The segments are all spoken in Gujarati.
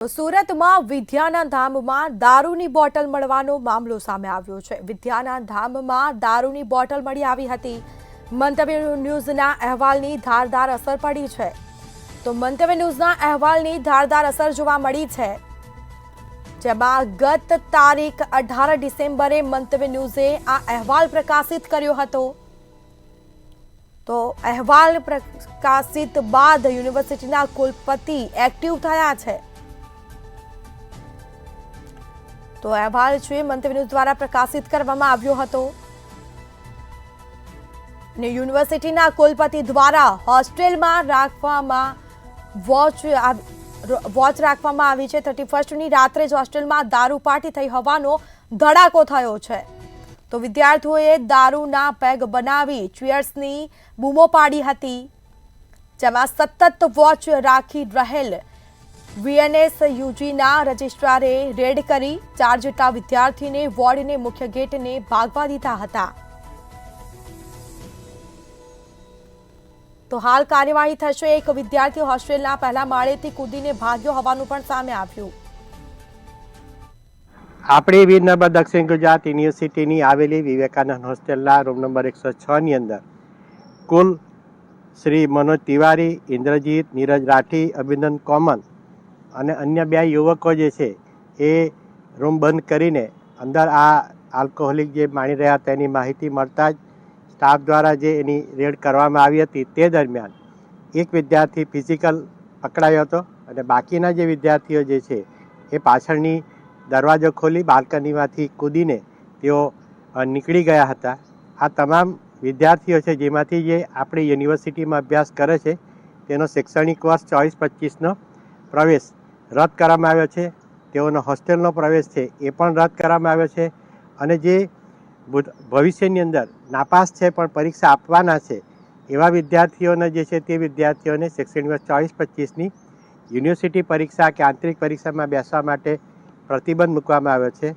સુરતમાં વિદ્યાના ધામમાં દારૂની બોટલ મળવાનો મામલો સામે આવ્યો છે। વિદ્યાના ધામમાં દારૂની બોટલ મળી આવી હતી। મંતવ્ય ન્યૂઝના અહેવાલની ધારદાર અસર પડી છે। તો મંતવ્ય ન્યૂઝના અહેવાલની ધારદાર અસર જોવા મળી છે, જેમાં ગત તારીખ 18 ડિસેમ્બરે મંતવ્ય ન્યૂઝે આ અહેવાલ પ્રકાશિત કર્યો હતો। તો અહેવાલ પ્રકાશિત બાદ યુનિવર્સિટીના કુલપતિ એક્ટિવ થયા છે। તો અહેવાલ છે મંતવ્ય ન્યૂઝ દ્વારા પ્રકાશિત કરવામાં આવ્યો હતો અને યુનિવર્સિટીના કુલપતિ દ્વારા હોસ્ટેલમાં રાખવામાં વોચ રાખવામાં આવી છે। 31ની રાત્રે જ હોસ્ટેલમાં દારૂ પાર્ટી થઈ હોવાનો ધડાકો થયો છે। તો વિદ્યાર્થીઓએ દારૂના પેગ બનાવી ચીયર્સની બૂમો પાડી હતી, જેમાં સતત વોચ રાખી રહેલ વીએનએસ યુજીના રજિસ્ટ્રારે રેડ કરી 4 જેટલા વિદ્યાર્થીને વોર્ડને મુખ્ય ગેટને ભાગવા દીધા હતા। તો હાલ કાર્યવાહી થશે। એક વિદ્યાર્થી હોસ્ટેલના પહેલા માળેથી કૂદીને ભાગ્યો હોવાનું પણ સામે આવ્યું। આપણી વીર નર્મદ દક્ષિણ ગુજરાત યુનિવર્સિટીની આવેલી વિવેકાનંદ હોસ્ટેલના રૂમ નંબર 106 ની અંદર કુલ શ્રી મનોજ તિવારી, ઇન્દ્રજીત, નીરજ રાઠી, અભિનંદન કોમન અને અન્ય 2 યુવકો જે છે એ રૂમ બંધ કરીને અંદર આ આલ્કોહોલિક જે માણી રહ્યા તેની માહિતી મળતા જ સ્ટાફ દ્વારા જે એની રેડ કરવામાં આવી હતી, તે દરમિયાન એક વિદ્યાર્થી ફિઝિકલ પકડાયો હતો અને બાકીના જે વિદ્યાર્થીઓ જે છે એ પાછળની દરવાજો ખોલી બાલ્કનીમાંથી કૂદીને તેઓ નીકળી ગયા હતા। આ તમામ વિદ્યાર્થીઓ છે જેમાંથી જે આપણી યુનિવર્સિટીમાં અભ્યાસ કરે છે તેનો શૈક્ષણિક વર્ષ 24-25નો પ્રવેશ રદ કરવામાં આવ્યો છે। તેઓનો હોસ્ટેલનો પ્રવેશ છે એ પણ રદ કરવામાં આવ્યો છે અને જે ભવિષ્યની અંદર નાપાસ છે પણ પરીક્ષા આપવાના છે એવા વિદ્યાર્થીઓને જે છે તે વિદ્યાર્થીઓને શૈક્ષણિક વર્ષ 24-25ની યુનિવર્સિટી પરીક્ષા કે આંતરિક પરીક્ષામાં બેસવા માટે પ્રતિબંધ મૂકવામાં આવ્યો છે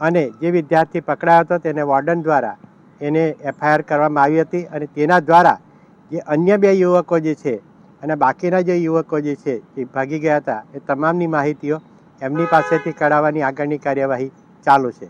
અને જે વિદ્યાર્થી પકડાયો હતો તેને વોર્ડન દ્વારા એને એફઆઈઆર કરવામાં આવી હતી અને તેના દ્વારા જે અન્ય 2 યુવકો જે છે અને બાકીના જે યુવકો જે છે એ ભાગી ગયા હતા એ તમામની માહિતીઓ એમની પાસેથી કઢાવવાની આગળની કાર્યવાહી ચાલુ છે।